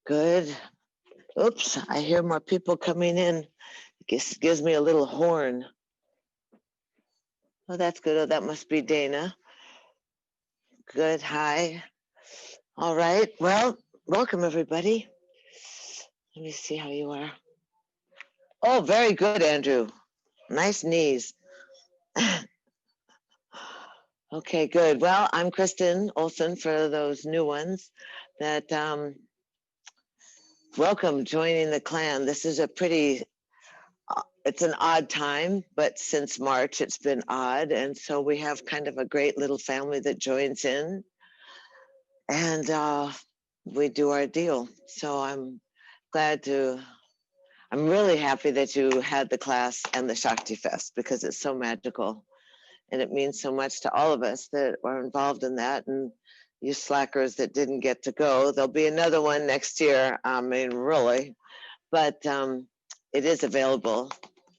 Good. Oops, I hear more people coming in. Gives me a little horn. Oh, that's good. Oh, that must be Dana. Good. Hi. All right. Well, welcome everybody. Let me see how you are. Oh, very good, Andrew. Nice knees. Okay, good. Well, I'm Kristen Olson for those new ones that welcome joining the clan. This is a pretty it's an odd time, but since March it's been odd, and so we have kind of a great little family that joins in, and we do our deal. So I'm really happy that you had the class and the Shakti Fest because it's so magical, and it means so much to all of us that are involved in that. And you slackers that didn't get to go, there'll be another one next year. I mean, really, but it is available,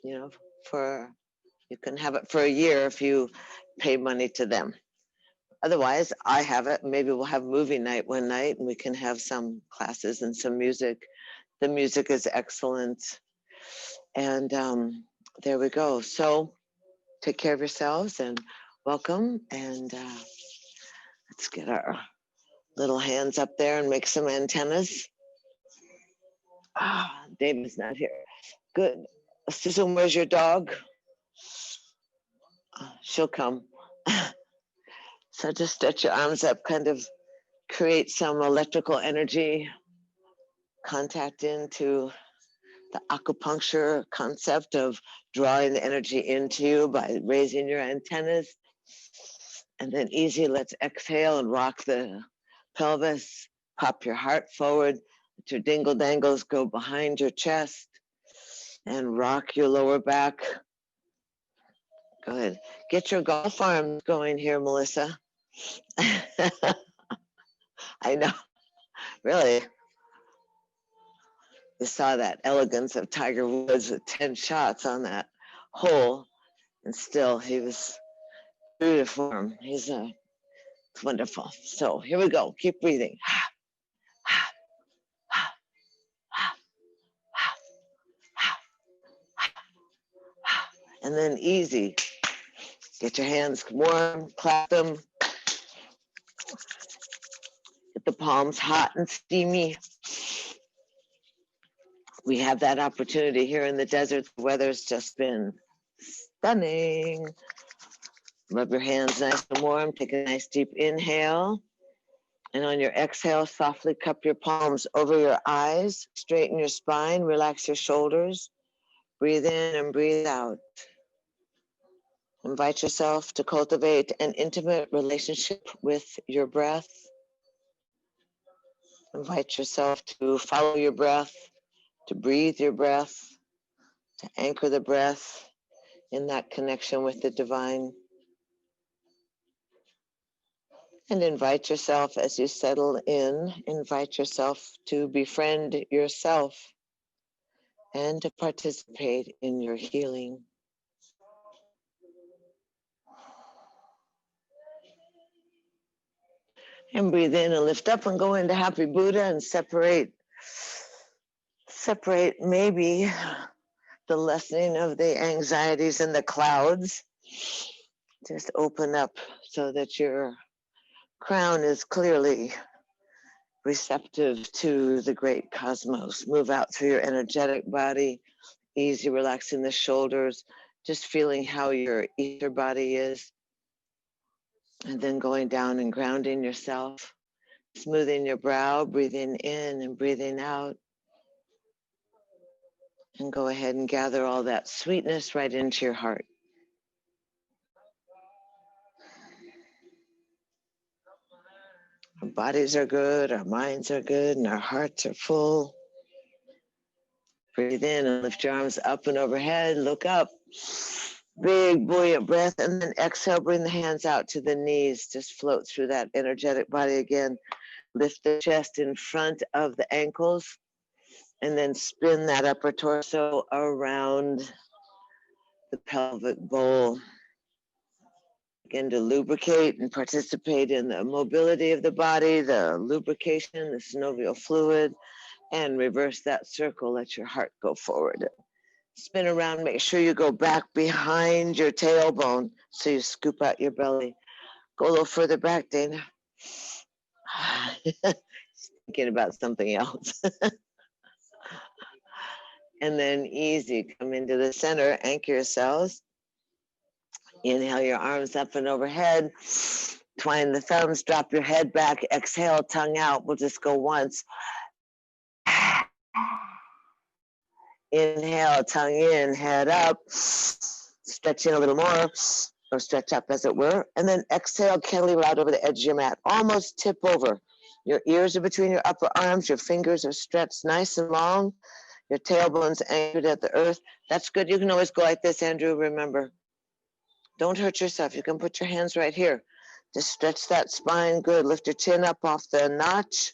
you know, you can have it for a year if you pay money to them. Otherwise, I have it. Maybe we'll have movie night one night and we can have some classes and some music. The music is excellent. And there we go. So take care of yourselves and welcome. And let's get our little hands up there and make some antennas. David's not here. Good. Susan, where's your dog? She'll come. So just stretch your arms up, kind of create some electrical energy, contact into the acupuncture concept of drawing the energy into you by raising your antennas. And then easy, let's exhale and rock the pelvis, pop your heart forward, let your dingle dangles go behind your chest, and rock your lower back. Good. Get your golf arms going here, Melissa. I know, really. You saw that elegance of Tiger Woods with 10 shots on that hole, and still he was true to form. It's wonderful. So here we go. Keep breathing. And then easy. Get your hands warm, clap them. Get the palms hot and steamy. We have that opportunity here in the desert. The weather's just been stunning. Rub your hands nice and warm. Take a nice deep inhale. And on your exhale, softly cup your palms over your eyes. Straighten your spine. Relax your shoulders. Breathe in and breathe out. Invite yourself to cultivate an intimate relationship with your breath. Invite yourself to follow your breath, to breathe your breath, to anchor the breath in that connection with the divine. And invite yourself, as you settle in, invite yourself to befriend yourself and to participate in your healing. And breathe in and lift up and go into Happy Buddha and separate maybe the lessening of the anxieties and the clouds. Just open up so that your crown is clearly receptive to the great cosmos. Move out through your energetic body, easy relaxing the shoulders, just feeling how your ether body is. And then going down and grounding yourself, smoothing your brow, breathing in and breathing out. And go ahead and gather all that sweetness right into your heart. Our bodies are good, our minds are good, and our hearts are full. Breathe in and lift your arms up and overhead. Look up. Big buoyant breath, and then exhale, bring the hands out to the knees. Just float through that energetic body again. Lift the chest in front of the ankles, and then spin that upper torso around the pelvic bowl. Begin to lubricate and participate in the mobility of the body, the lubrication, the synovial fluid. And reverse that circle. Let your heart go forward. Spin around. Make sure you go back behind your tailbone so you scoop out your belly. Go a little further back, Dana. Thinking about something else. And then easy, come into the center, anchor yourselves. Inhale your arms up and overhead. Twine the thumbs, drop your head back. Exhale, tongue out. We'll just go once. Inhale, tongue in, head up. Stretch in a little more, or stretch up as it were. And then exhale, cantilever out over the edge of your mat. Almost tip over. Your ears are between your upper arms. Your fingers are stretched nice and long. Your tailbone's anchored at the earth. That's good. You can always go like this, Andrew. Remember, don't hurt yourself. You can put your hands right here. Just stretch that spine. Good. Lift your chin up off the notch.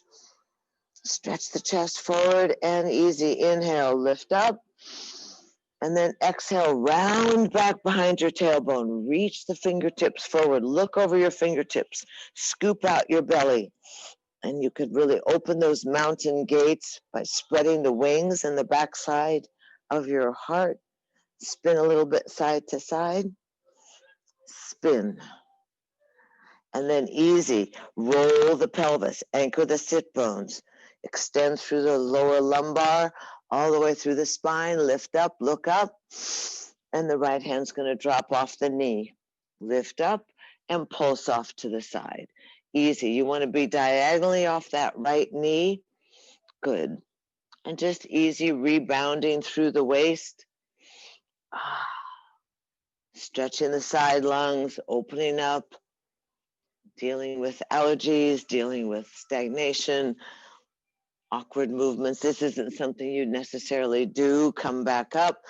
Stretch the chest forward and easy. Inhale, lift up. And then exhale, round back behind your tailbone. Reach the fingertips forward. Look over your fingertips. Scoop out your belly. And you could really open those mountain gates by spreading the wings and the backside of your heart. Spin a little bit side to side. Spin. And then easy, roll the pelvis, anchor the sit bones, extend through the lower lumbar, all the way through the spine, lift up, look up, and the right hand's gonna drop off the knee. Lift up and pulse off to the side. Easy, you wanna be diagonally off that right knee. Good. And just easy rebounding through the waist. Stretching the side lungs, opening up. Dealing with allergies, dealing with stagnation, awkward movements. This isn't something you necessarily do. Come back up.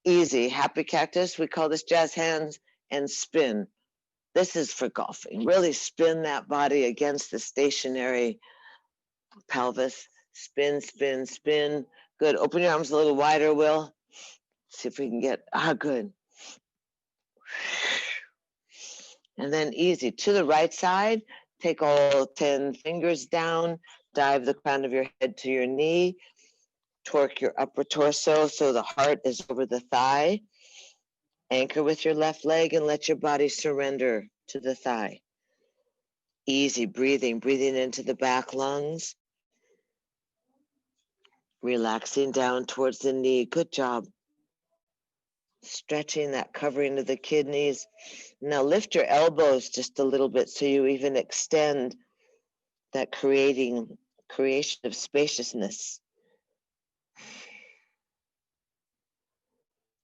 Easy. Happy cactus. We call this jazz hands, and spin. This is for golfing. Really spin that body against the stationary pelvis. Spin, spin, spin. Good. Open your arms a little wider, Will. See if we can get, good. And then easy, to the right side, take all 10 fingers down, dive the crown of your head to your knee, torque your upper torso so the heart is over the thigh. Anchor with your left leg and let your body surrender to the thigh. Easy breathing, breathing into the back lungs. Relaxing down towards the knee, good job. Stretching that covering of the kidneys. Now lift your elbows just a little bit so you even extend that creation of spaciousness.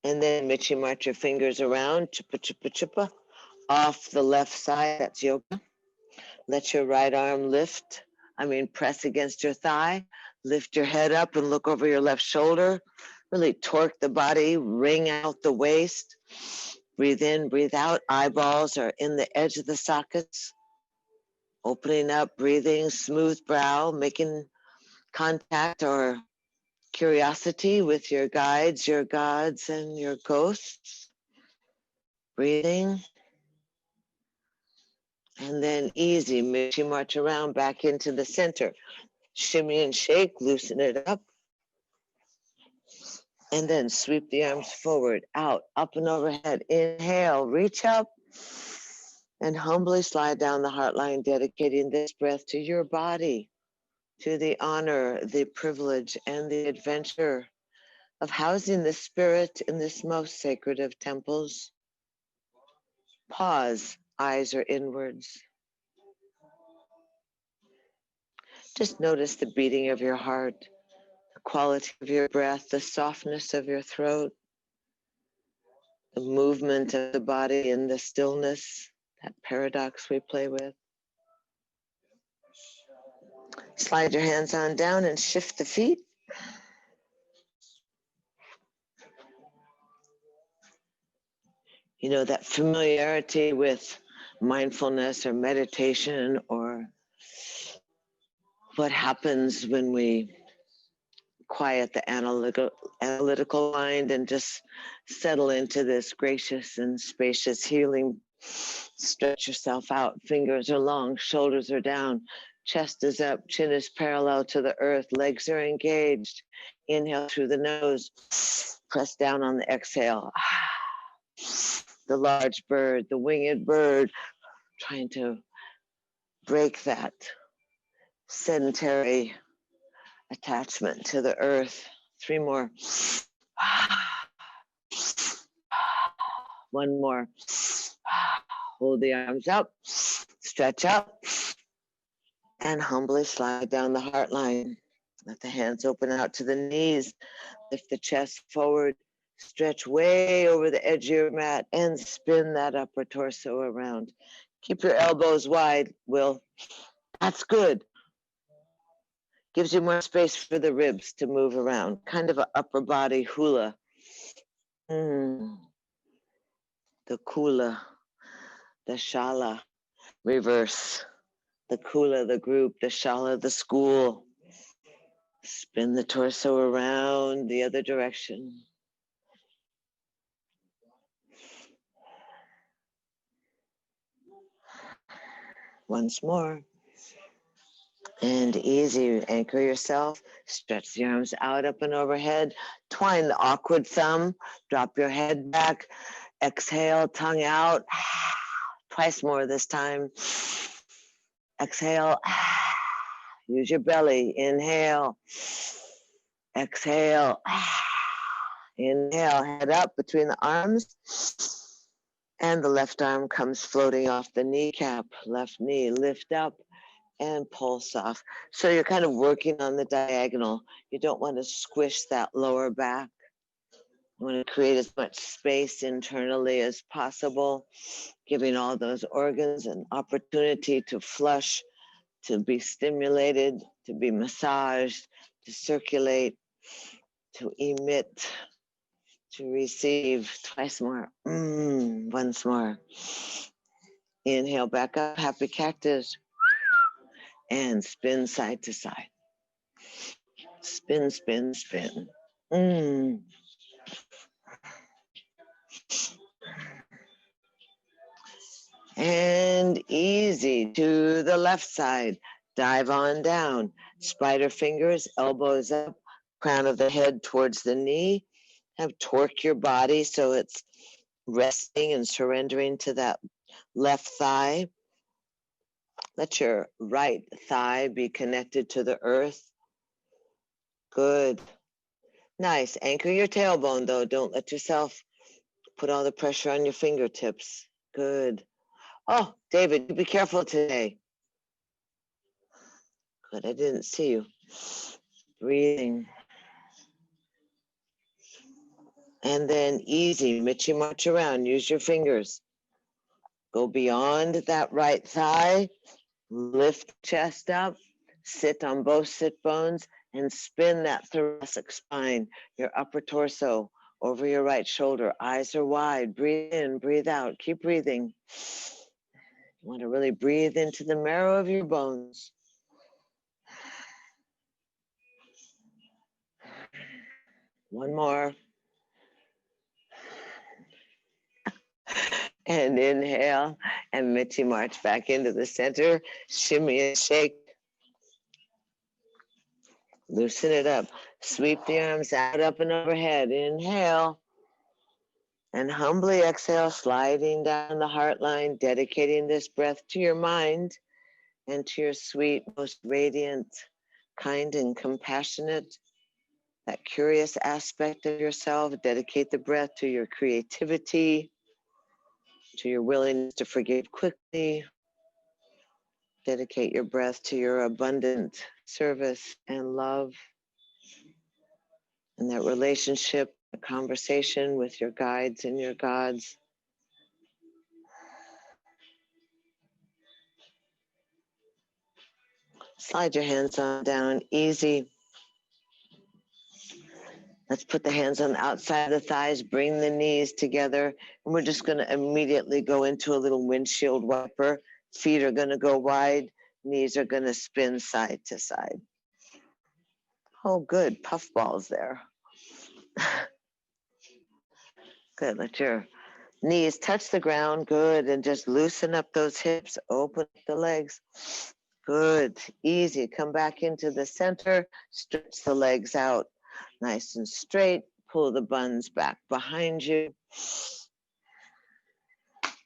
And then Michi march your fingers around, chupa chupa chupa, off the left side, that's yoga. Let your right arm press against your thigh. Lift your head up and look over your left shoulder. Really torque the body, wring out the waist. Breathe in, breathe out. Eyeballs are in the edge of the sockets. Opening up, breathing, smooth brow, making contact or curiosity with your guides, your gods, and your ghosts. Breathing. And then easy, Michi march around back into the center. Shimmy and shake, loosen it up. And then sweep the arms forward, out, up and overhead. Inhale, reach up, and humbly slide down the heart line, dedicating this breath to your body, to the honor, the privilege, and the adventure of housing the spirit in this most sacred of temples. Pause, eyes are inwards. Just notice the beating of your heart, the quality of your breath, the softness of your throat, the movement of the body in the stillness, that paradox we play with. Slide your hands on down and shift the feet. You know, that familiarity with mindfulness or meditation, or what happens when we quiet the analytical mind and just settle into this gracious and spacious healing. Stretch yourself out. Fingers are long, shoulders are down. Chest is up, chin is parallel to the earth, legs are engaged. Inhale through the nose, press down on the exhale. The large bird, the winged bird, trying to break that sedentary attachment to the earth. 3 more. One more. Hold the arms up, stretch up, and humbly slide down the heart line. Let the hands open out to the knees. Lift the chest forward. Stretch way over the edge of your mat and spin that upper torso around. Keep your elbows wide, Will. That's good. Gives you more space for the ribs to move around. Kind of an upper body hula. The kula, the shala, reverse. The kula, the group, the shala, the school. Spin the torso around the other direction. Once more. And easy, anchor yourself, stretch the arms out, up and overhead, twine the awkward thumb, drop your head back, exhale, tongue out, twice more this time. Exhale, use your belly, inhale, exhale, inhale, head up between the arms, and the left arm comes floating off the kneecap, left knee, lift up, and pulse off. So you're kind of working on the diagonal. You don't want to squish that lower back. You want to create as much space internally as possible, giving all those organs an opportunity to flush, to be stimulated, to be massaged, to circulate, to emit, to receive. Twice more. Once more. Inhale back up, happy cactus. And spin side to side. Spin, spin, spin. And easy to the left side. Dive on down. Spider fingers, elbows up, crown of the head towards the knee. Have torque your body so it's resting and surrendering to that left thigh. Let your right thigh be connected to the earth. Good. Nice. Anchor your tailbone, though. Don't let yourself put all the pressure on your fingertips. Good. Oh, David, be careful today. Good. I didn't see you. Breathing. And then easy. Mitchy march around. Use your fingers. Go beyond that right thigh. Lift chest up, sit on both sit bones, and spin that thoracic spine, your upper torso over your right shoulder. Eyes are wide. Breathe in, breathe out. Keep breathing. You want to really breathe into the marrow of your bones. One more. And inhale, and Mitchy march back into the center. Shimmy and shake. Loosen it up. Sweep the arms out, up and overhead. Inhale. And humbly exhale, sliding down the heart line, dedicating this breath to your mind and to your sweet, most radiant, kind and compassionate, that curious aspect of yourself. Dedicate the breath to your creativity, to your willingness to forgive quickly. Dedicate your breath to your abundant service and love, and that relationship, a conversation with your guides and your gods. Slide your hands on down, easy. Let's put the hands on the outside of the thighs, bring the knees together, and we're just going to immediately go into a little windshield whopper. Feet are going to go wide, knees are going to spin side to side. Oh, good, puffballs there. Good, let your knees touch the ground, good, and just loosen up those hips, open up the legs. Good, easy. Come back into the center, stretch the legs out nice and straight. Pull the buns back behind you.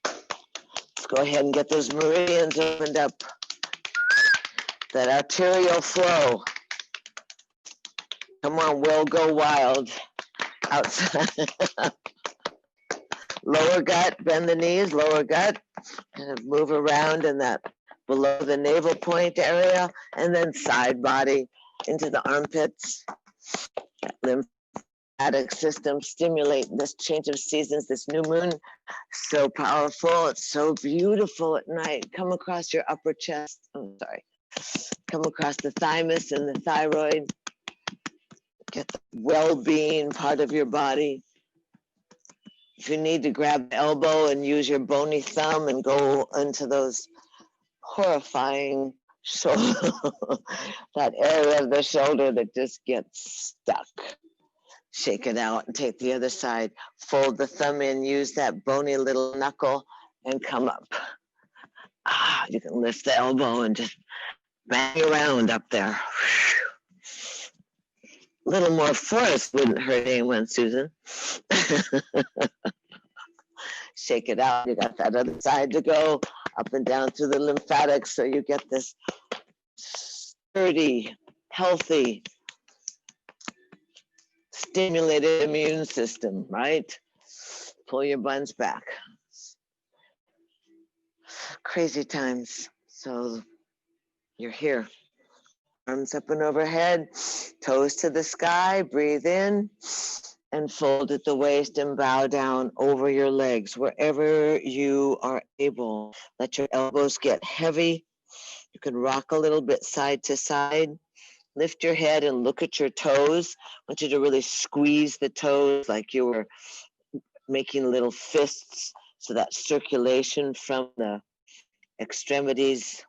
Let's go ahead and get those meridians opened up. That arterial flow. Come on, Will, go wild. Outside. Lower gut, bend the knees, lower gut. Kind of move around in that below the navel point area, and then side body into the armpits. Lymphatic system, stimulate this change of seasons, this new moon. So powerful, it's so beautiful at night. Come across your upper chest. Oh, sorry. Come across the thymus and the thyroid. Get the well-being part of your body. If you need to grab the elbow and use your bony thumb and go into those horrifying shoulder, that area of the shoulder that just gets stuck. Shake it out and take the other side. Fold the thumb in, use that bony little knuckle and come up. You can lift the elbow and just bang around up there. A little more force wouldn't hurt anyone, Susan. Shake it out. You got that other side to go, up and down through the lymphatics, so you get this sturdy, healthy, stimulated immune system, right? Pull your buns back. Crazy times. So you're here. Arms up and overhead, toes to the sky, breathe in, and fold at the waist and bow down over your legs wherever you are able. Let your elbows get heavy. You can rock a little bit side to side. Lift your head and look at your toes. I want you to really squeeze the toes like you were making little fists, so that circulation from the extremities,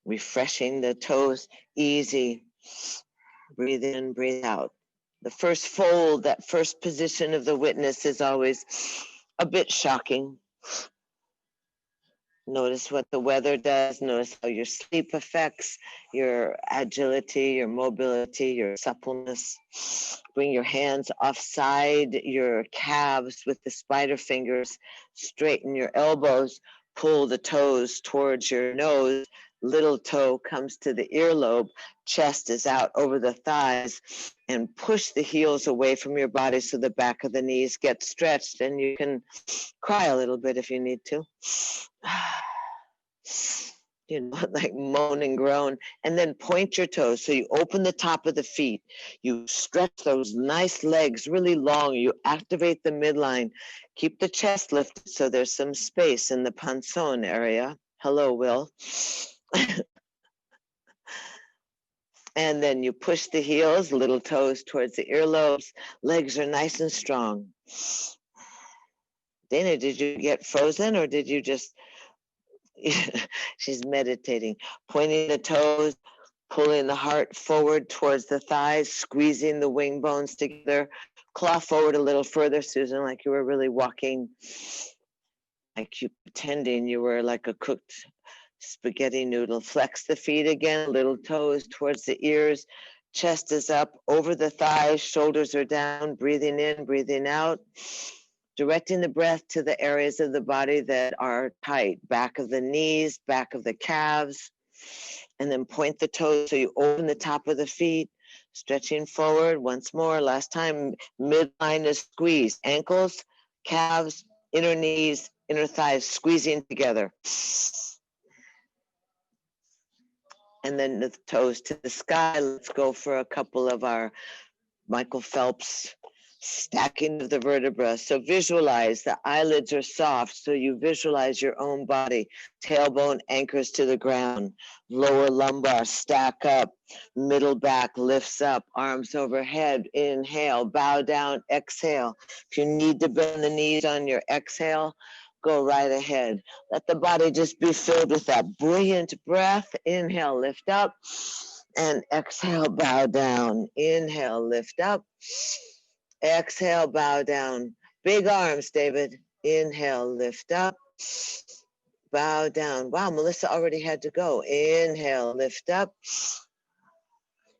refreshing the toes, easy. Breathe in, breathe out. The first fold, that first position of the witness is always a bit shocking. Notice what the weather does. Notice how your sleep affects your agility, your mobility, your suppleness. Bring your hands offside your calves with the spider fingers. Straighten your elbows. Pull the toes towards your nose. Little toe comes to the earlobe. Chest is out over the thighs. And push the heels away from your body so the back of the knees get stretched, and you can cry a little bit if you need to. You know, like moan and groan, and then point your toes. So you open the top of the feet. You stretch those nice legs really long. You activate the midline. Keep the chest lifted so there's some space in the panzone area. Hello, Will. And then you push the heels, little toes towards the earlobes. Legs are nice and strong. Dana, did you get frozen, or did you just... She's meditating, pointing the toes, pulling the heart forward towards the thighs, squeezing the wing bones together. Claw forward a little further, Susan, like you were really walking, like you pretending you were like a cooked spaghetti noodle. Flex the feet again, little toes towards the ears. Chest is up over the thighs, shoulders are down, breathing in, breathing out. Directing the breath to the areas of the body that are tight, back of the knees, back of the calves, and then point the toes so you open the top of the feet, stretching forward once more. Last time, midline is squeezed, ankles, calves, inner knees, inner thighs, squeezing together. And then the toes to the sky. Let's go for a couple of our Michael Phelps stacking of the vertebrae. So visualize the eyelids are soft, so you visualize your own body. Tailbone anchors to the ground. Lower lumbar stack up. Middle back lifts up. Arms overhead. Inhale. Bow down. Exhale. If you need to bend the knees on your exhale, go right ahead. Let the body just be filled with that brilliant breath. Inhale. Lift up. And exhale. Bow down. Inhale. Lift up. Exhale, bow down. Big arms, David. Inhale, lift up. bow down. Wow, Melissa already had to go. Inhale, lift up,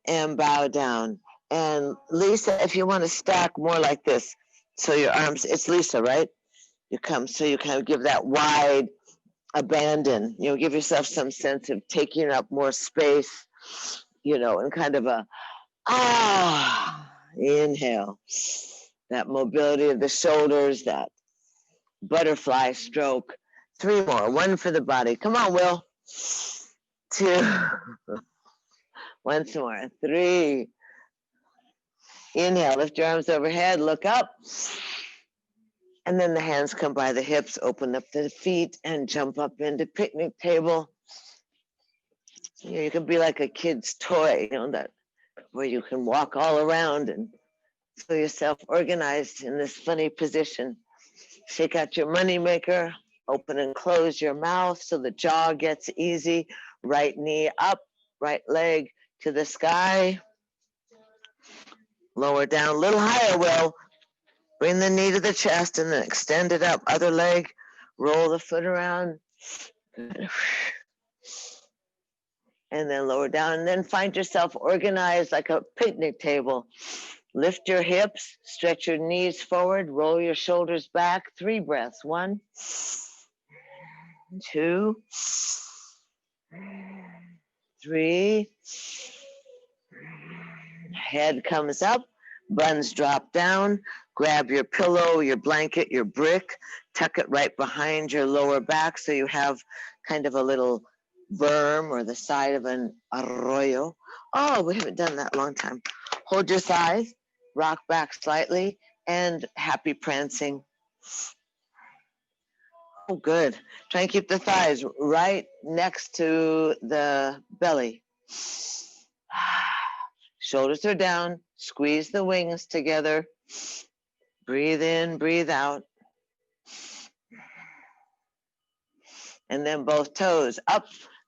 and bow down. And Lisa, if you want to stack more like this, so your arms, it's Lisa, right? You come, so you kind of give that wide abandon, you know, give yourself some sense of taking up more space, you know, and kind of a, inhale. That mobility of the shoulders, that butterfly stroke. 3 more, 1 for the body. Come on, Will. 2. Once more, 3. Inhale, lift your arms overhead, look up. And then the hands come by the hips, open up the feet and jump up into picnic table. You know, you can be like a kid's toy, you know, that where you can walk all around and feel yourself organized in this funny position. Shake out your money maker, open and close your mouth so the jaw gets easy. Right knee up, right leg to the sky. Lower down a little higher, Will. Bring the knee to the chest and then extend it up. Other leg, roll the foot around. Good. And then lower down, and then find yourself organized like a picnic table. Lift your hips, stretch your knees forward, roll your shoulders back. 3 breaths. 1, 2, 3. Head comes up, buns drop down. Grab your pillow, your blanket, your brick, tuck it right behind your lower back so you have kind of a little berm or the side of an arroyo. Oh, we haven't done that in a long time. Hold your thighs, rock back slightly, and happy prancing. Oh, good. Try and keep the thighs right next to the belly. Shoulders are down, squeeze the wings together. Breathe in, breathe out. And then both toes up,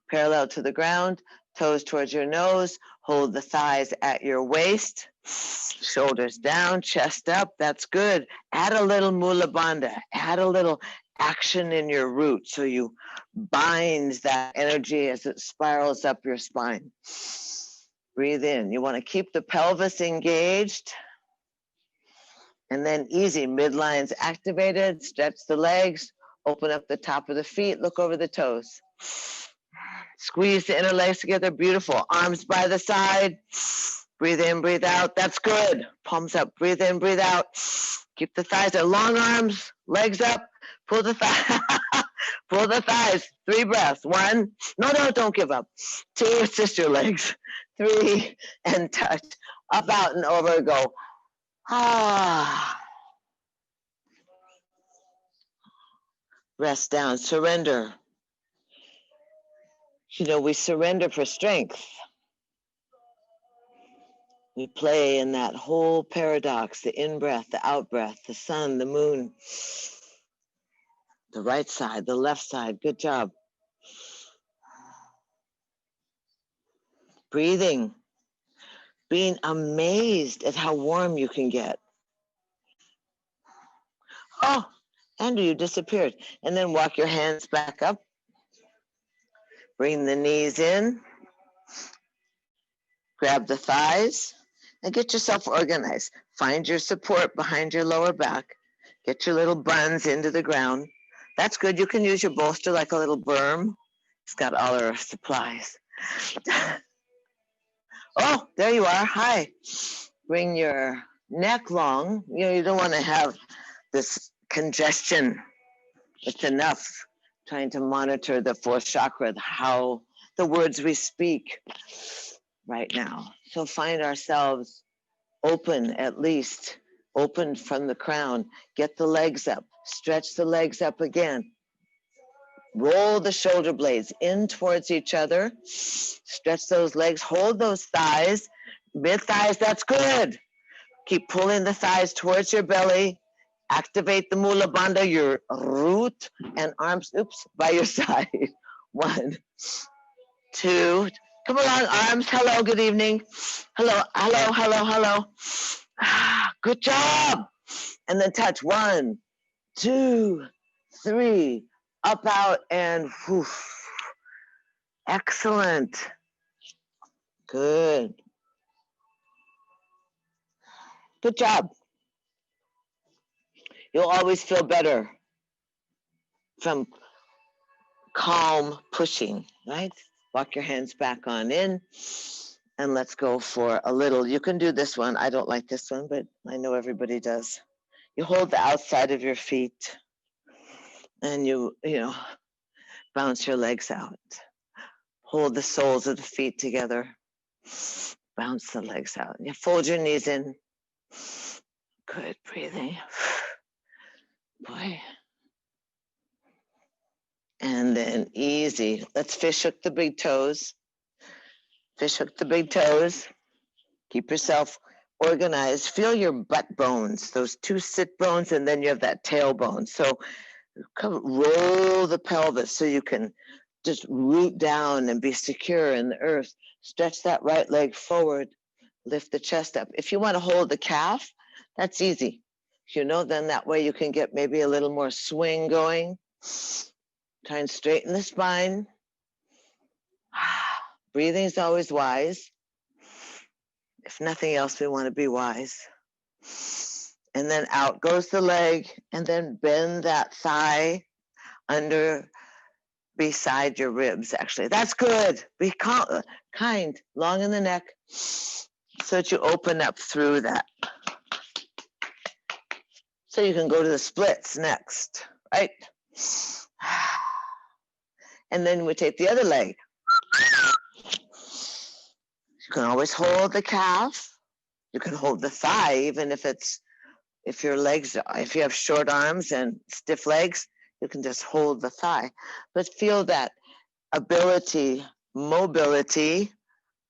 parallel to the ground, toes towards your nose. Hold the thighs at your waist. Shoulders down, chest up. That's good. Add a little mula bandha. Add a little action in your root so you bind that energy as it spirals up your spine. Breathe in. You want to keep the pelvis engaged. And then easy, midlines activated, stretch the legs, open up the top of the feet, look over the toes. Squeeze the inner legs together, beautiful. Arms by the side, breathe in, breathe out, that's good. Palms up, breathe in, breathe out. Keep the thighs there, long arms, legs up, pull the thighs, pull the thighs, 3 breaths. 1, no, don't give up. 2, assist your legs. 3, and touch, up, out, and over, go. Rest down, surrender. You know, we surrender for strength. We play in that whole paradox, the in-breath, the out-breath, the sun, the moon, the right side, the left side. Good job. Breathing, being amazed at how warm you can get. Oh, Andrew, you disappeared. And then walk your hands back up. Bring the knees in. Grab the thighs and get yourself organized. Find your support behind your lower back. Get your little buns into the ground. That's good. You can use your bolster like a little berm. It's got all our supplies. Oh, there you are. Hi. Bring your neck long. You know, you don't want to have this congestion. It's enough trying to monitor the 4th chakra, how the words we speak right now. So find ourselves open, at least open from the crown. Get the legs up, stretch the legs up again. Roll the shoulder blades in towards each other. Stretch those legs, hold those thighs, mid thighs, that's good. Keep pulling the thighs towards your belly. Activate the mula bandha, your root, and arms, by your side. 1, 2, come along, arms, hello, good evening. Hello, hello, hello, hello. Good job. And then touch, 1, 2, 3, Up, out, and whew. Excellent. Good. Good job. You'll always feel better from calm pushing, right? Walk your hands back on in, and let's go for a little. You can do this one. I don't like this one, but I know everybody does. You hold the outside of your feet, and you bounce your legs out. Hold the soles of the feet together. Bounce the legs out. You fold your knees in. Good breathing. Boy. And then easy. Let's fish hook the big toes. Fish hook the big toes. Keep yourself organized. Feel your butt bones, those two sit bones, and then you have that tailbone. So roll the pelvis so you can just root down and be secure in the earth. Stretch that right leg forward. Lift the chest up. If you want to hold the calf, that's easy. Then that way you can get maybe a little more swing going. Try and straighten the spine. Breathing is always wise. If nothing else, we want to be wise. And then out goes the leg, and then bend that thigh under, beside your ribs, actually. That's good. Be kind, long in the neck, so that you open up through that. So you can go to the splits next, right? And then we take the other leg. You can always hold the calf. You can hold the thigh, even if you have short arms and stiff legs, you can just hold the thigh. But feel that mobility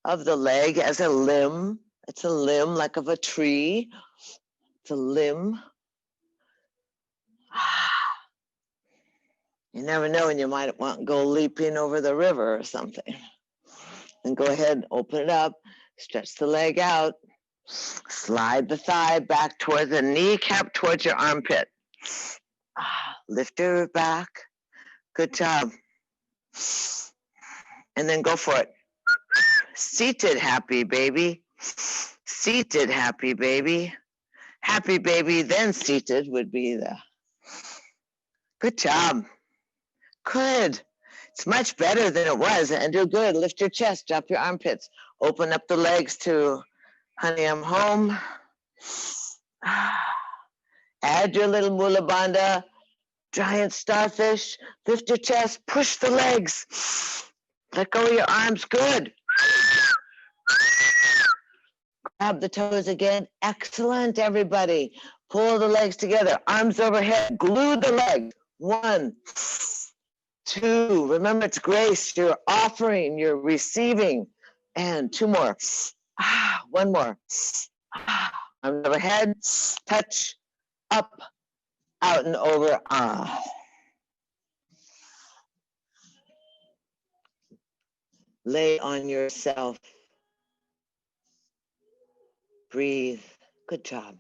of the leg as a limb. It's a limb like of a tree. It's a limb. You never know when you might want to go leaping over the river or something. And go ahead and open it up. Stretch the leg out. Slide the thigh back toward the kneecap, towards your armpit. Lift your back. Good job. And then go for it. Seated happy baby. Seated happy baby. Happy baby, then seated would be the. Good job. Good. It's much better than it was. And do good. Lift your chest, drop your armpits. Open up the legs to honey, I'm home. Add your little mula bandha, giant starfish. Lift your chest, push the legs. Let go of your arms, good. Grab the toes again. Excellent, everybody. Pull the legs together, arms overhead, glue the legs. 1, 2, remember it's grace. You're offering, you're receiving. And 2 more. 1 more. Arms overhead, touch, up, out and over. Lay on yourself. Breathe. Good job.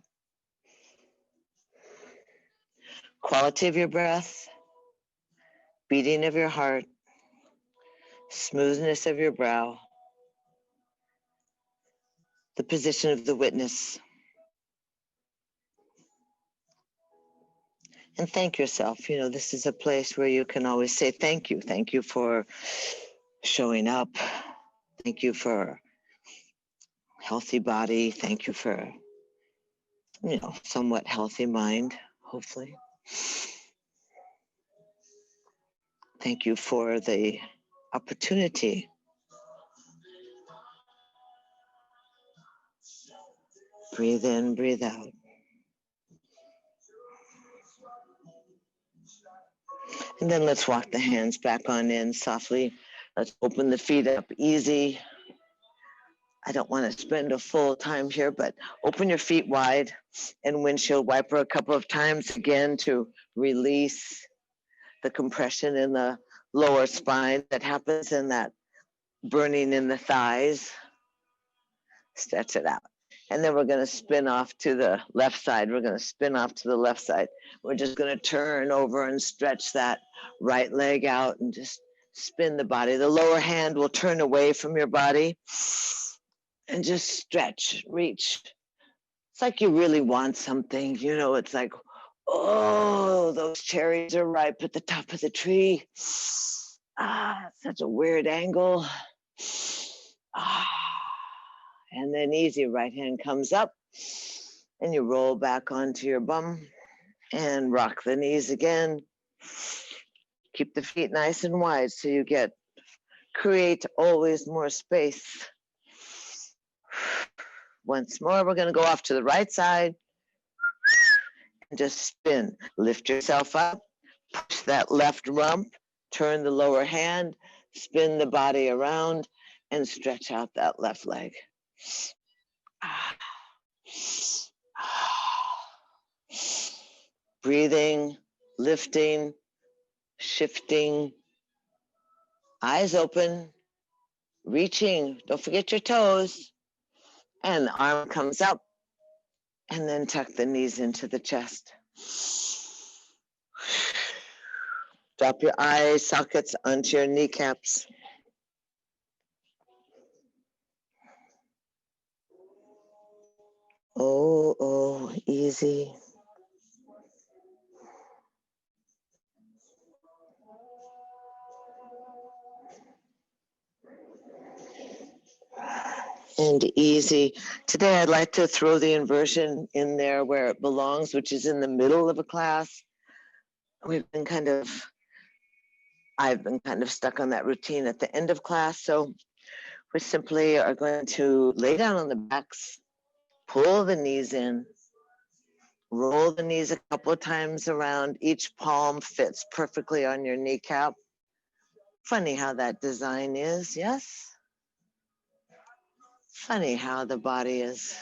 Quality of your breath, beating of your heart, smoothness of your brow, the position of the witness. And thank yourself. This is a place where you can always say thank you. Thank you for showing up. Thank you for healthy body. Thank you for, somewhat healthy mind, hopefully. Thank you for the opportunity. Breathe in, breathe out. And then let's walk the hands back on in softly. Let's open the feet up easy. I don't want to spend a full time here, but open your feet wide and windshield wiper a couple of times again to release the compression in the lower spine that happens in that burning in the thighs. Stretch it out. And then we're going to spin off to the left side. We're going to spin off to the left side. We're just going to turn over and stretch that right leg out and just spin the body. The lower hand will turn away from your body and just stretch, reach. It's like you really want something, you know, it's like, oh, those cherries are ripe at the top of the tree. Ah, such a weird angle. Ah. And then easy, right hand comes up and you roll back onto your bum and rock the knees again. Keep the feet nice and wide so you create always more space. Once more, we're going to go off to the right side and just spin. Lift yourself up, push that left rump, turn the lower hand, spin the body around, and stretch out that left leg. Breathing, lifting, shifting, eyes open, reaching, don't forget your toes, and the arm comes up, and then tuck the knees into the chest. Drop your eye sockets onto your kneecaps. Oh, easy. And easy. Today I'd like to throw the inversion in there where it belongs, which is in the middle of a class. I've been kind of stuck on that routine at the end of class. So we simply are going to lay down on the backs, pull the knees in, roll the knees a couple of times around. Each palm fits perfectly on your kneecap. Funny how that design is, yes? Funny how the body is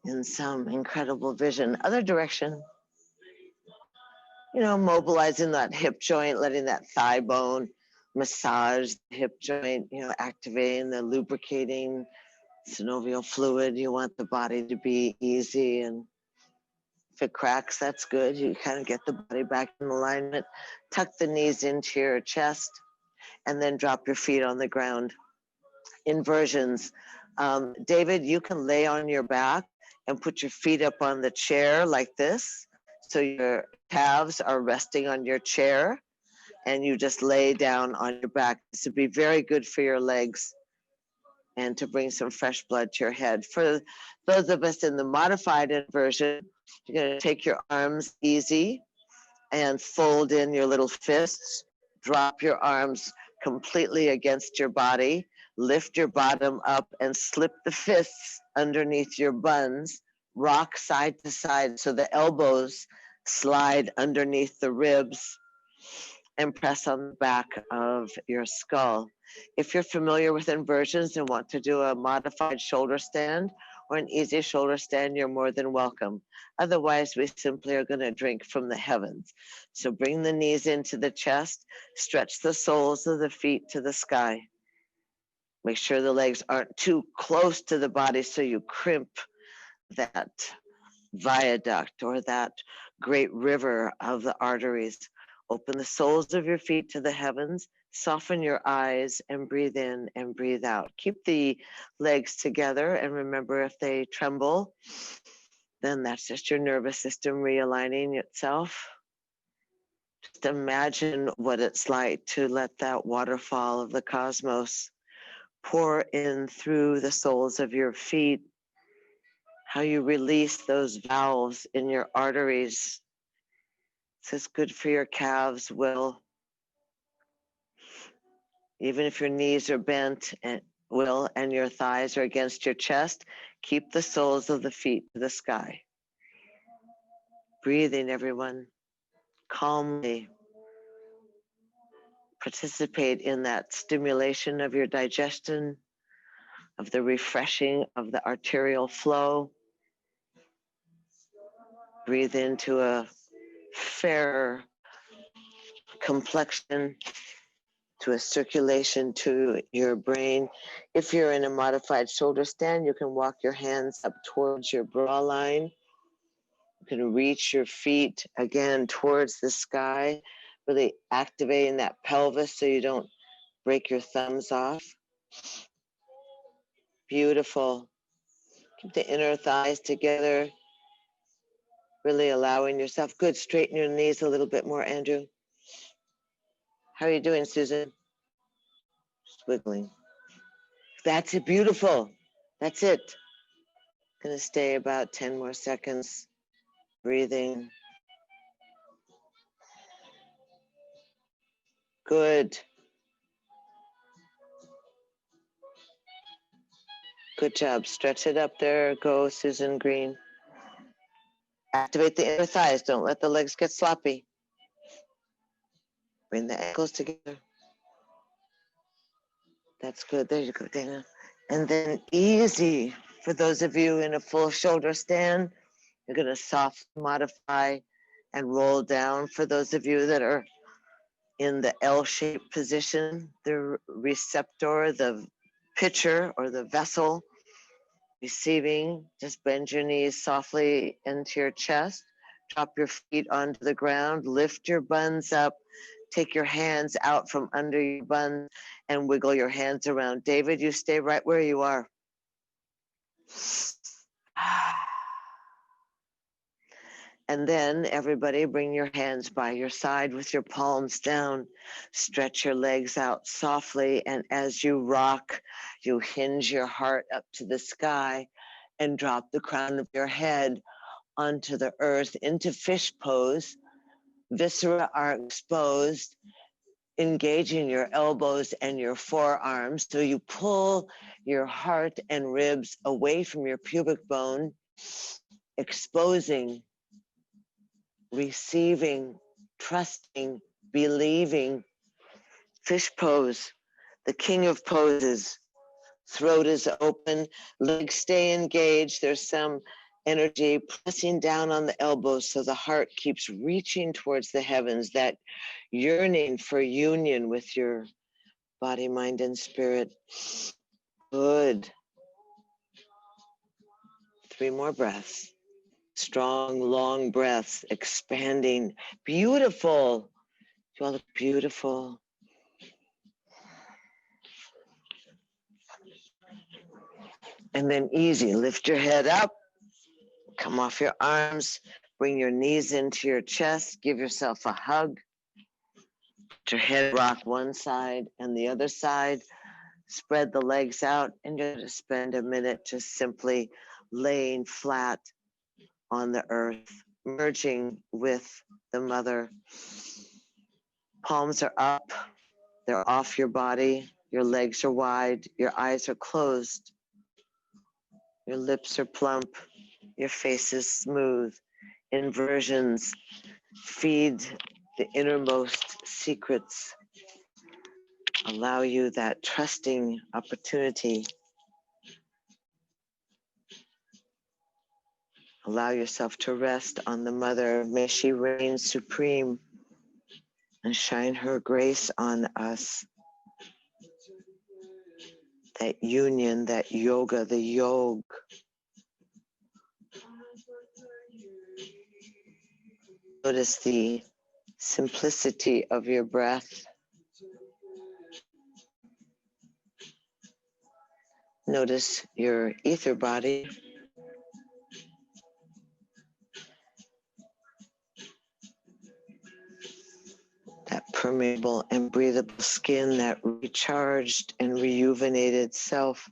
in some incredible vision. Other direction, you know, mobilizing that hip joint, letting that thigh bone massage the hip joint, you know, activating the lubricating synovial fluid. You want the body to be easy, and if it cracks, that's good. You kind of get the body back in alignment. Tuck the knees into your chest and then drop your feet on the ground. Inversions. David, you can lay on your back and put your feet up on the chair like this. So your calves are resting on your chair and you just lay down on your back. This would be very good for your legs and to bring some fresh blood to your head. For those of us in the modified inversion, you're going to take your arms easy and fold in your little fists. Drop your arms completely against your body. Lift your bottom up and slip the fists underneath your buns. Rock side to side so the elbows slide underneath the ribs and press on the back of your skull. If you're familiar with inversions and want to do a modified shoulder stand or an easy shoulder stand, you're more than welcome. Otherwise, we simply are going to drink from the heavens. So bring the knees into the chest, stretch the soles of the feet to the sky. Make sure the legs aren't too close to the body so you crimp that viaduct or that great river of the arteries. Open the soles of your feet to the heavens, soften your eyes and breathe in and breathe out. Keep the legs together and remember if they tremble, then that's just your nervous system realigning itself. Just imagine what it's like to let that waterfall of the cosmos pour in through the soles of your feet, how you release those valves in your arteries. This is good for your calves, Will. Even if your knees are bent, and Will, and your thighs are against your chest, keep the soles of the feet to the sky. Breathing, everyone, calmly. Participate in that stimulation of your digestion, of the refreshing of the arterial flow. Breathe into a fairer complexion. to a circulation to your brain. If you're in a modified shoulder stand, you can walk your hands up towards your bra line. You can reach your feet again towards the sky, really activating that pelvis so you don't break your thumbs off. Beautiful. Keep the inner thighs together, really allowing yourself. Good. Straighten your knees a little bit more, Andrew. How are you doing, Susan? Just wiggling. That's it. Beautiful. That's it. Gonna stay about 10 more seconds. Breathing. Good. Good job. Stretch it up there. Go, Susan Green. Activate the inner thighs. Don't let the legs get sloppy. Bring the ankles together. That's good. There you go, Dana. And then easy. For those of you in a full shoulder stand, you're going to soft modify and roll down. For those of you that are in the L-shaped position, the receptor, the pitcher or the vessel receiving, just bend your knees softly into your chest. Drop your feet onto the ground. Lift your buns up. Take your hands out from under your buns and wiggle your hands around. David, you stay right where you are. And then everybody bring your hands by your side with your palms down. Stretch your legs out softly. And as you rock, you hinge your heart up to the sky and drop the crown of your head onto the earth into fish pose. Viscera are exposed, engaging your elbows and your forearms. So you pull your heart and ribs away from your pubic bone, exposing, receiving, trusting, believing. Fish pose, the king of poses. Throat is open, legs stay engaged. There's some energy pressing down on the elbows so the heart keeps reaching towards the heavens, that yearning for union with your body, mind, and spirit. Good. 3 more breaths. Strong, long breaths, expanding. Beautiful. You all look beautiful. And then easy, lift your head up, come off your arms, bring your knees into your chest, give yourself a hug. Let your head rock one side and the other side. Spread the legs out, and you're going to spend a minute just simply laying flat on the earth, merging with the mother. Palms are up, they're off your body, your legs are wide, your eyes are closed, your lips are plump, your face is smooth. Inversions feed the innermost secrets. Allow you that trusting opportunity. Allow yourself to rest on the mother. May she reign supreme and shine her grace on us. That union, that yoga, the yog. Notice the simplicity of your breath. Notice your ether body. That permeable and breathable skin, that recharged and rejuvenated self.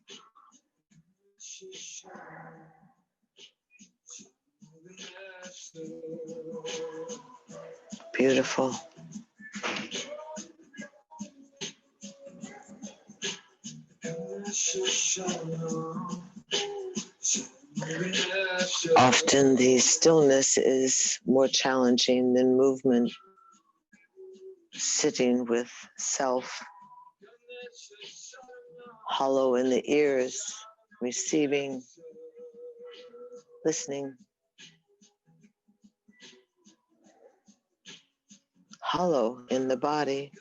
Beautiful. Often the stillness is more challenging than movement. Sitting with self, hollow in the ears, receiving, listening. Hollow in the body,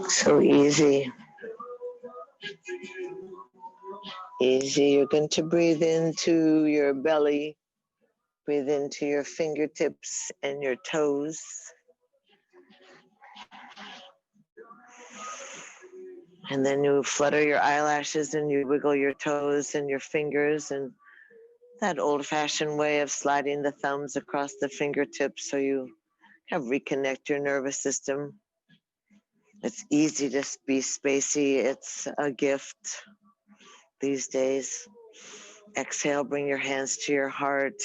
So easy. Easy. You're going to breathe into your belly. Breathe into your fingertips and your toes. And then you flutter your eyelashes and you wiggle your toes and your fingers, and that old-fashioned way of sliding the thumbs across the fingertips so you kind of reconnect your nervous system. It's easy to be spacey. It's a gift these days. Exhale, bring your hands to your heart.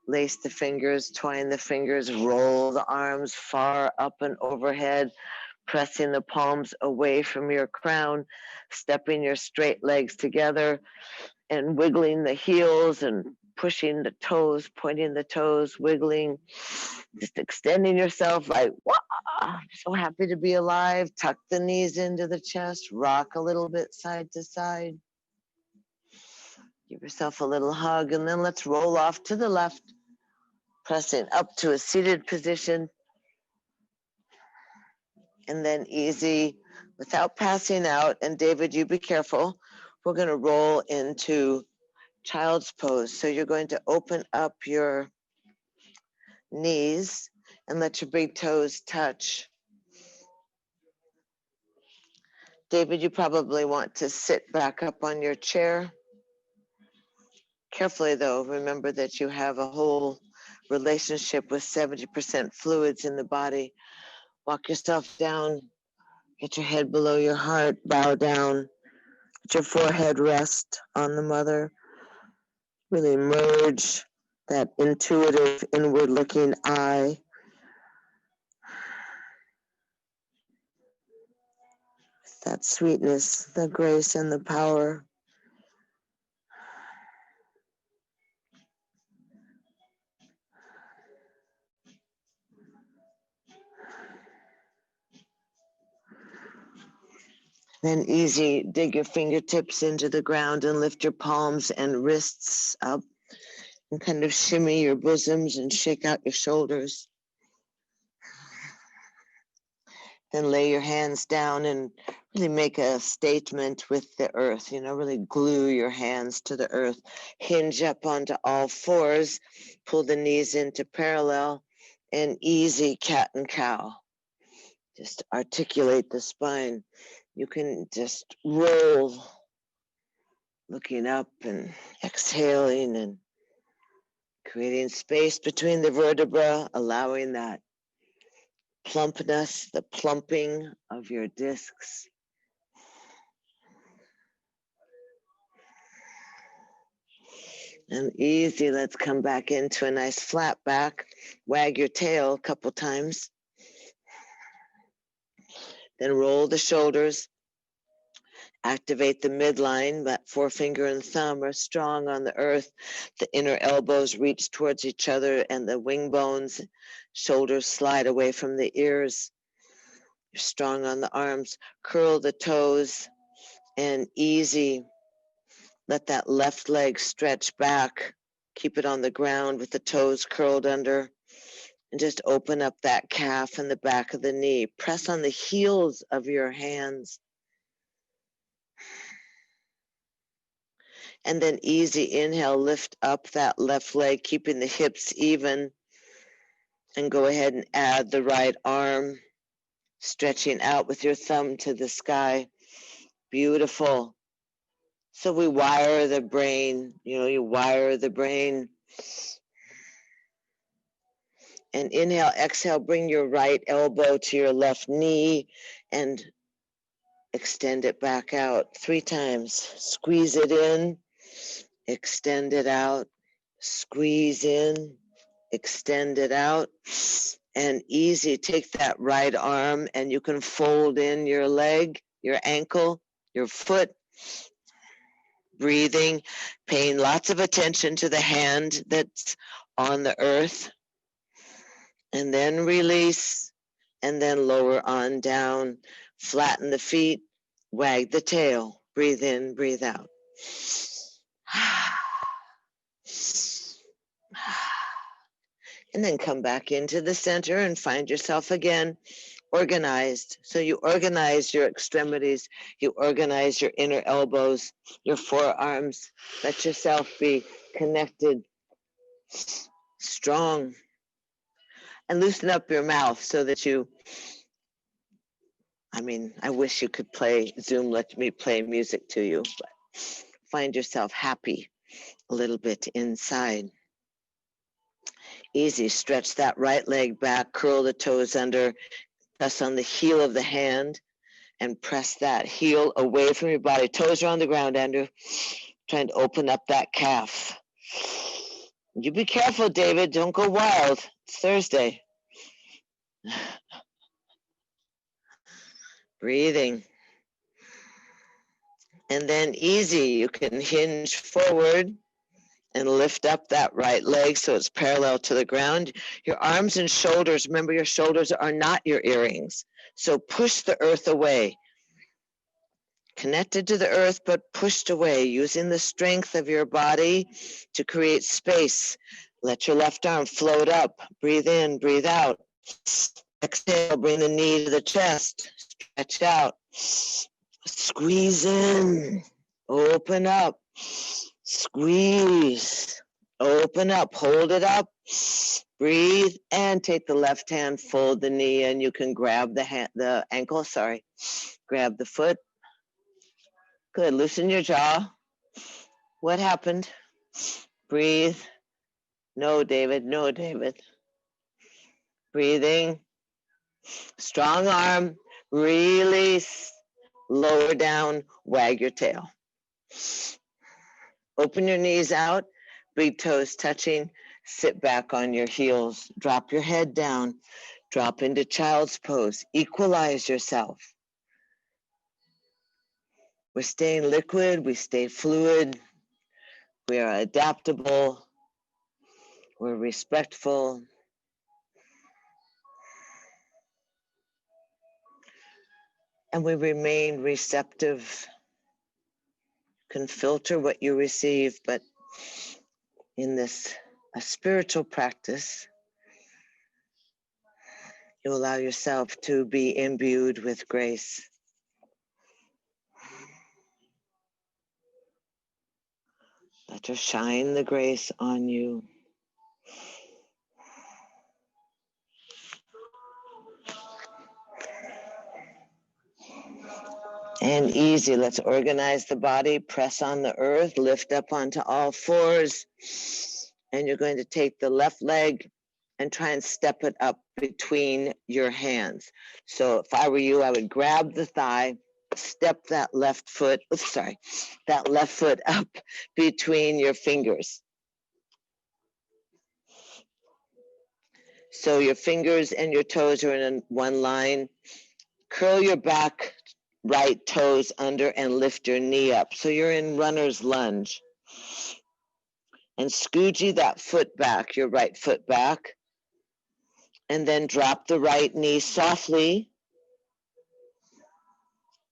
Lace the fingers, twine the fingers, roll the arms far up and overhead, pressing the palms away from your crown, stepping your straight legs together and wiggling the heels and pushing the toes, pointing the toes, wiggling, just extending yourself like, wow, I'm so happy to be alive. Tuck the knees into the chest, rock a little bit side to side. Give yourself a little hug, and then let's roll off to the left, pressing up to a seated position. And then easy, without passing out. And David, you be careful. We're going to roll into child's pose. So you're going to open up your knees and let your big toes touch. David, you probably want to sit back up on your chair. Carefully though, remember that you have a whole relationship with 70% fluids in the body. Walk yourself down, get your head below your heart, bow down, let your forehead rest on the mother. Really merge that intuitive inward-looking eye. That sweetness, the grace, and the power. Then easy, dig your fingertips into the ground and lift your palms and wrists up and kind of shimmy your bosoms and shake out your shoulders. Then lay your hands down and really make a statement with the earth, really glue your hands to the earth. Hinge up onto all fours, pull the knees into parallel, and easy cat and cow. Just articulate the spine. You can just roll, looking up and exhaling and creating space between the vertebra, allowing that plumpness, the plumping of your discs. And easy, let's come back into a nice flat back. Wag your tail a couple times. Then roll the shoulders. Activate the midline. That forefinger and thumb are strong on the earth. The inner elbows reach towards each other and the wing bones, shoulders slide away from the ears. You're strong on the arms. Curl the toes and easy. Let that left leg stretch back. Keep it on the ground with the toes curled under. And just open up that calf and the back of the knee. Press on the heels of your hands. And then easy inhale, lift up that left leg, keeping the hips even. And go ahead and add the right arm, stretching out with your thumb to the sky. Beautiful. So we wire the brain, you wire the brain. And inhale, exhale, bring your right elbow to your left knee and extend it back out 3 times. Squeeze it in, extend it out, squeeze in, extend it out. And easy, take that right arm and you can fold in your leg, your ankle, your foot. Breathing, paying lots of attention to the hand that's on the earth. And then release, and then lower on down. Flatten the feet, wag the tail. Breathe in, breathe out. And then come back into the center and find yourself again organized. So you organize your extremities, you organize your inner elbows, your forearms. Let yourself be connected, strong, and loosen up your mouth so that you, I wish you could play Zoom, let me play music to you, but find yourself happy a little bit inside. Easy, stretch that right leg back, curl the toes under, press on the heel of the hand, and press that heel away from your body. Toes are on the ground, Andrew. Trying to open up that calf. You be careful, David. Don't go wild. It's Thursday. Breathing. And then easy, you can hinge forward and lift up that right leg so it's parallel to the ground. Your arms and shoulders, remember your shoulders are not your earrings. So push the earth away. Connected to the earth, but pushed away, using the strength of your body to create space. Let your left arm float up. Breathe in, breathe out. Exhale, bring the knee to the chest. Stretch out. Squeeze in. Open up. Squeeze. Open up. Hold it up. Breathe and take the left hand, fold the knee, and you can grab the ankle, grab the foot. Good, loosen your jaw. What happened? Breathe. No, David, no, David. Breathing. Strong arm, release, lower down, wag your tail. Open your knees out, big toes touching, sit back on your heels, drop your head down, drop into child's pose, equalize yourself. We're staying liquid, we stay fluid, we are adaptable, we're respectful. And we remain receptive. You can filter what you receive, but in this a spiritual practice, you allow yourself to be imbued with grace. Let her shine the grace on you. And easy, let's organize the body, press on the earth, lift up onto all fours. And you're going to take the left leg and try and step it up between your hands. So if I were you, I would grab the thigh, step that left foot up between your fingers. So your fingers and your toes are in one line. Curl your back right toes under and lift your knee up. So you're in runner's lunge. And scoogee that foot back, your right foot back. And then drop the right knee softly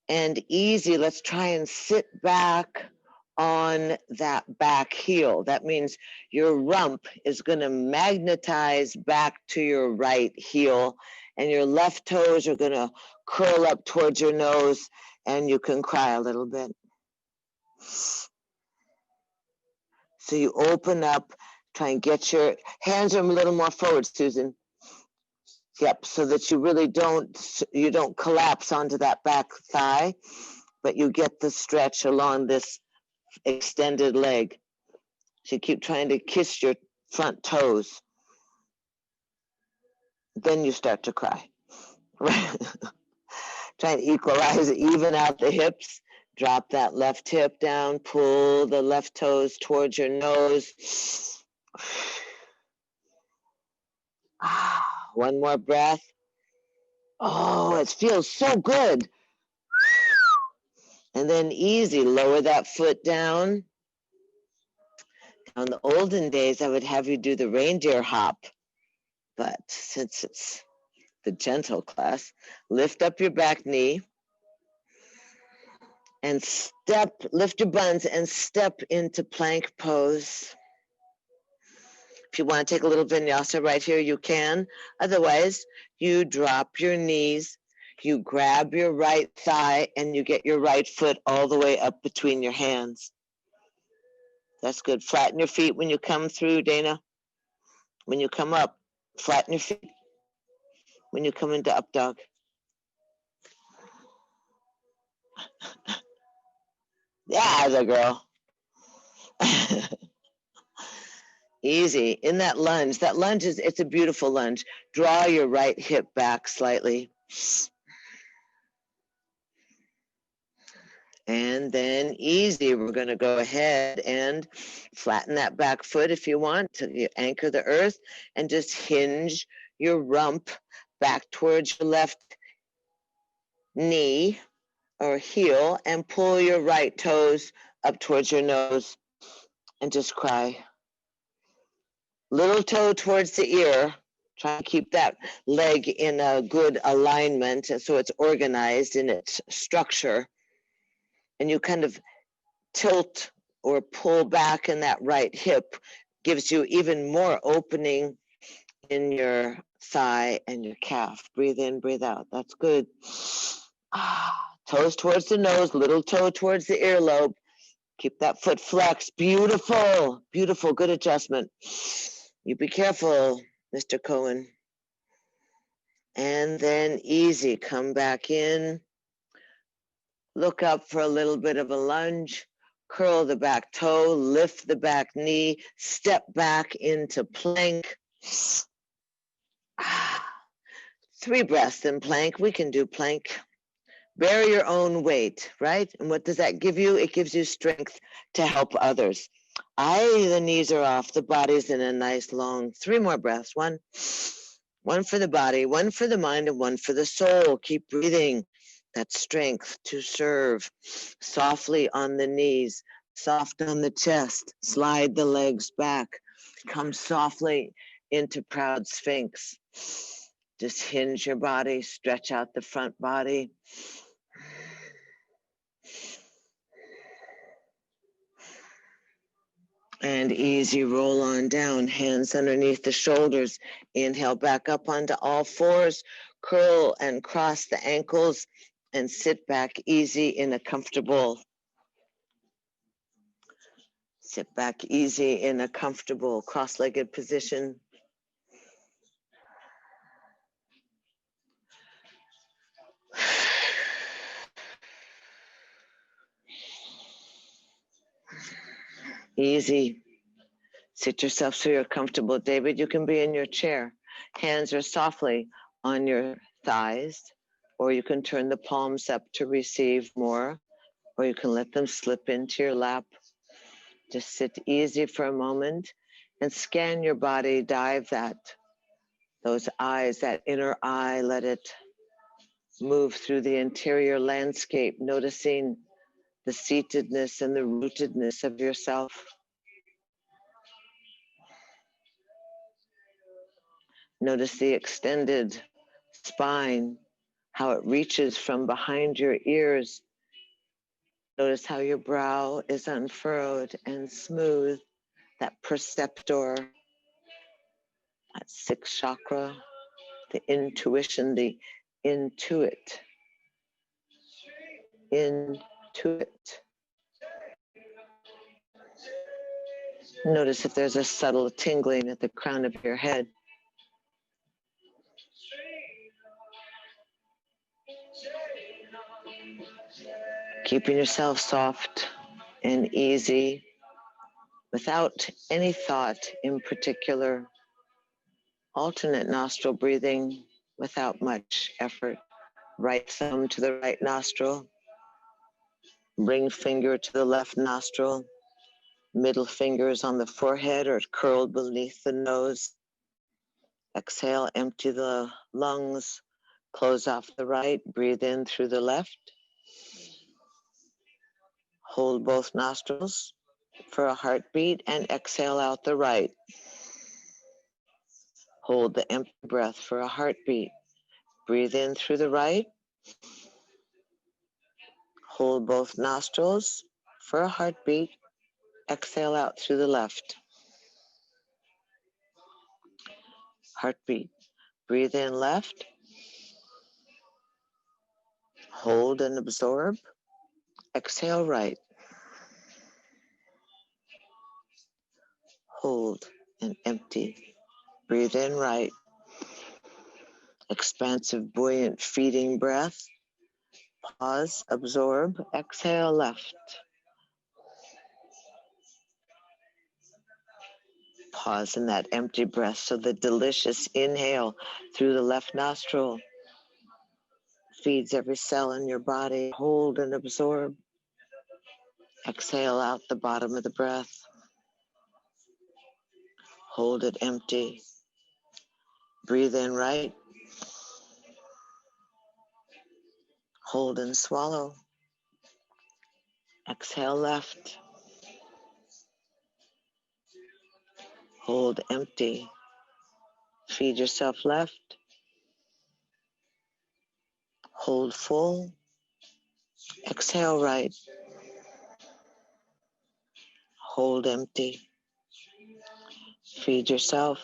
and easy. Let's try and sit back on that back heel. That means your rump is going to magnetize back to your right heel, and your left toes are going to curl up towards your nose, and you can cry a little bit. So you open up, try and get your hands are a little more forward, Susan. Yep, so that you really don't collapse onto that back thigh, but you get the stretch along this extended leg. So you keep trying to kiss your front toes. Then you start to cry. Try and equalize, even out the hips. Drop that left hip down, pull the left toes towards your nose. One more breath. Oh, it feels so good. And then easy, lower that foot down. On the olden days, I would have you do the reindeer hop. But since it's the gentle class, lift up your back knee and lift your buns and step into plank pose. If you want to take a little vinyasa right here, you can. Otherwise, you drop your knees, you grab your right thigh, and you get your right foot all the way up between your hands. That's good. Flatten your feet when you come through, Dana. When you come up, flatten your feet. When you come into up dog. Yeah, the girl. Easy. In that lunge is, it's a beautiful lunge. Draw your right hip back slightly. And then easy, we're going to go ahead and flatten that back foot if you want to. You anchor the earth and just hinge your rump back towards your left knee or heel and pull your right toes up towards your nose and just cry. Little toe towards the ear. Try to keep that leg in a good alignment so it's organized in its structure. And you kind of tilt or pull back in that right hip, gives you even more opening in your thigh and your calf. Breathe in, breathe out. That's good. Toes towards the nose, little toe towards the earlobe. Keep that foot flexed. Beautiful, beautiful, good adjustment. You be careful, Mr. Cohen. And then easy, come back in. Look up for a little bit of a lunge. Curl the back toe, lift the back knee, step back into plank. 3 breaths in plank. We can do plank. Bear your own weight, right? And what does that give you? It gives you strength to help others. The knees are off, the body's in a nice long 3 more breaths. One for the body, 1 for the mind, and 1 for the soul. Keep breathing. That strength to serve. Softly on the knees, soft on the chest. Slide the legs back. Come softly into proud sphinx. Just hinge your body, stretch out the front body. And easy, roll on down, hands underneath the shoulders. Inhale back up onto all 4s. Curl and cross the ankles and sit back easy in a comfortable. Sit back easy in a comfortable cross-legged position. Easy. Sit yourself so you're comfortable. David, you can be in your chair. Hands are softly on your thighs, or you can turn the palms up to receive more, or you can let them slip into your lap. Just sit easy for a moment and scan your body, dive those eyes, that inner eye, let it move through the interior landscape, noticing the seatedness and the rootedness of yourself. Notice the extended spine, how it reaches from behind your ears. Notice how your brow is unfurrowed and smooth, that perceptor, that 6th chakra, the intuition, the intuit. Notice if there's a subtle tingling at the crown of your head. Keeping yourself soft and easy without any thought in particular. Alternate nostril breathing without much effort. Right thumb to the right nostril. Ring finger to the left nostril. Middle fingers on the forehead or curled beneath the nose. Exhale, empty the lungs. Close off the right. Breathe in through the left. Hold both nostrils for a heartbeat and exhale out the right. Hold the empty breath for a heartbeat. Breathe in through the right. Hold both nostrils for a heartbeat. Exhale out through the left. heartbeat. Breathe in left. Hold and absorb. Exhale right. Hold and empty. Breathe in right. Expansive, buoyant, feeding breath. Pause, absorb, exhale left. Pause in that empty breath. So the delicious inhale through the left nostril feeds every cell in your body. Hold and absorb. Exhale out the bottom of the breath. Hold it empty. Breathe in right. Hold and swallow. Exhale left. Hold empty. Feed yourself left. Hold full. Exhale right. Hold empty. Feed yourself.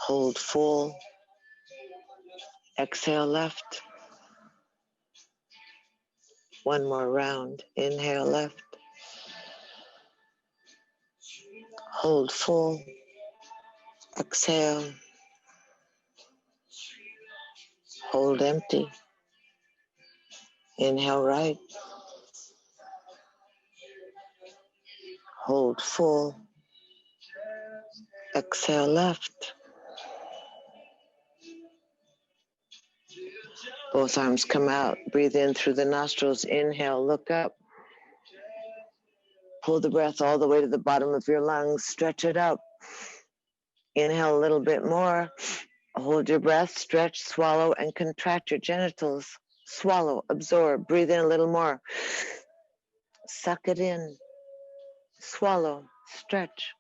Hold full. Exhale left. One more round. Inhale left. Hold full. Exhale. Hold empty. Inhale right. Hold full. Exhale left. Both arms come out. Breathe in through the nostrils. Inhale, look up. Pull the breath all the way to the bottom of your lungs. Stretch it up. Inhale a little bit more. Hold your breath. Stretch, swallow, and contract your genitals. Swallow, absorb. Breathe in a little more. Suck it in. Swallow, stretch.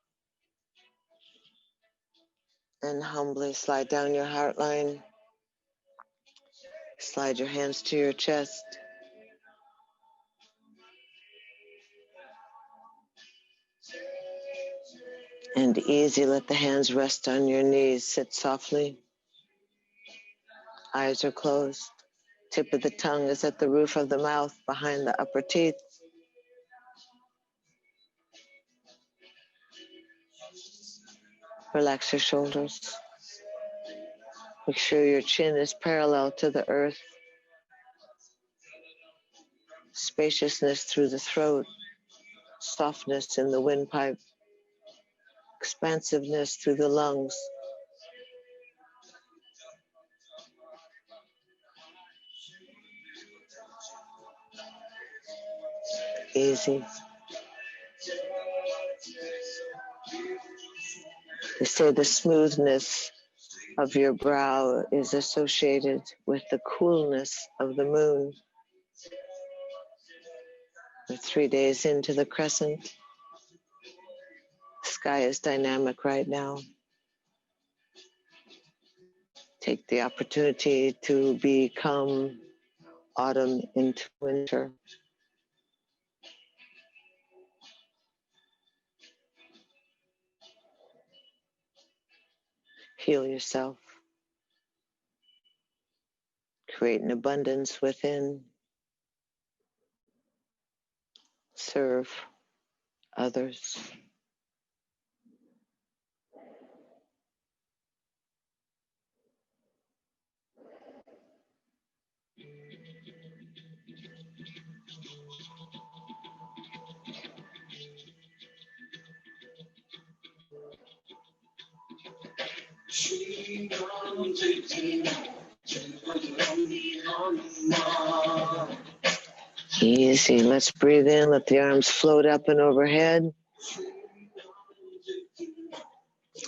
And humbly slide down your heart line. Slide your hands to your chest. And easy, let the hands rest on your knees. Sit softly. Eyes are closed. Tip of the tongue is at the roof of the mouth, behind the upper teeth. Relax your shoulders. Make sure your chin is parallel to the earth. Spaciousness through the throat. Softness in the windpipe. Expansiveness through the lungs. Easy. They say the smoothness of your brow is associated with the coolness of the moon. We're 3 days into the crescent. The sky is dynamic right now. Take the opportunity to become autumn into winter. Heal yourself. Create an abundance within. Serve others. Easy. Let's breathe in. Let the arms float up and overhead.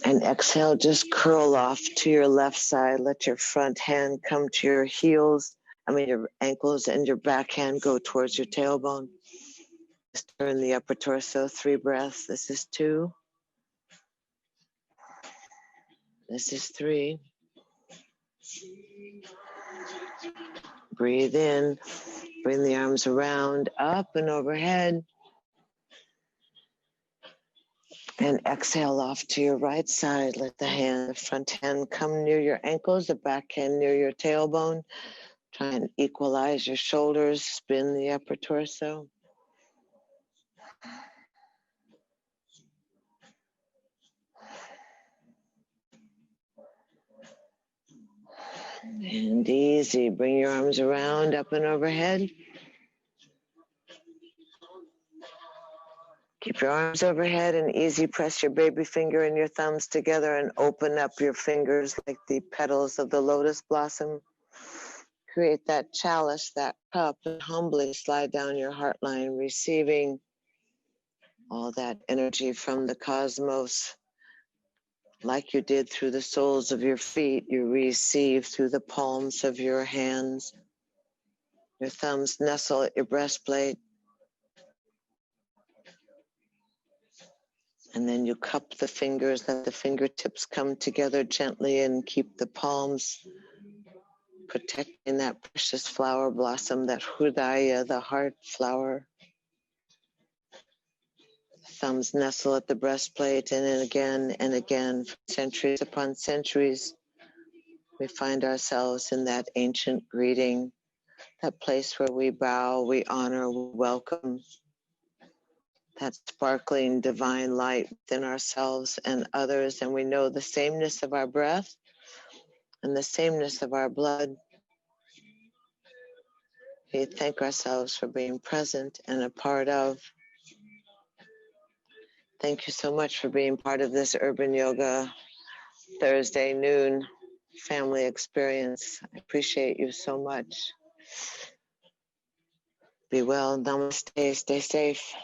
And exhale, just curl off to your left side. Let your front hand come to your heels. Your ankles, and your back hand go towards your tailbone. Just turn the upper torso. 3 breaths. This is 2. This is 3. Breathe in. Bring the arms around, up and overhead. And exhale off to your right side. Let the front hand come near your ankles, the back hand near your tailbone. Try and equalize your shoulders, spin the upper torso. And easy, bring your arms around, up and overhead. Keep your arms overhead and easy press your baby finger and your thumbs together and open up your fingers like the petals of the lotus blossom. Create that chalice, that cup, and humbly slide down your heart line, receiving all that energy from the cosmos. Like you did through the soles of your feet, you receive through the palms of your hands. Your thumbs nestle at your breastplate. And then you cup the fingers, let the fingertips come together gently and keep the palms protecting that precious flower blossom, that hridaya, the heart flower. Thumbs nestle at the breastplate, and then again and again, for centuries upon centuries, we find ourselves in that ancient greeting, that place where we bow, we honor, we welcome that sparkling divine light within ourselves and others, and we know the sameness of our breath and the sameness of our blood. We thank ourselves for being present and a part of. Thank you so much for being part of this Urban Yoga Thursday noon family experience. I appreciate you so much. Be well. Namaste. Stay safe.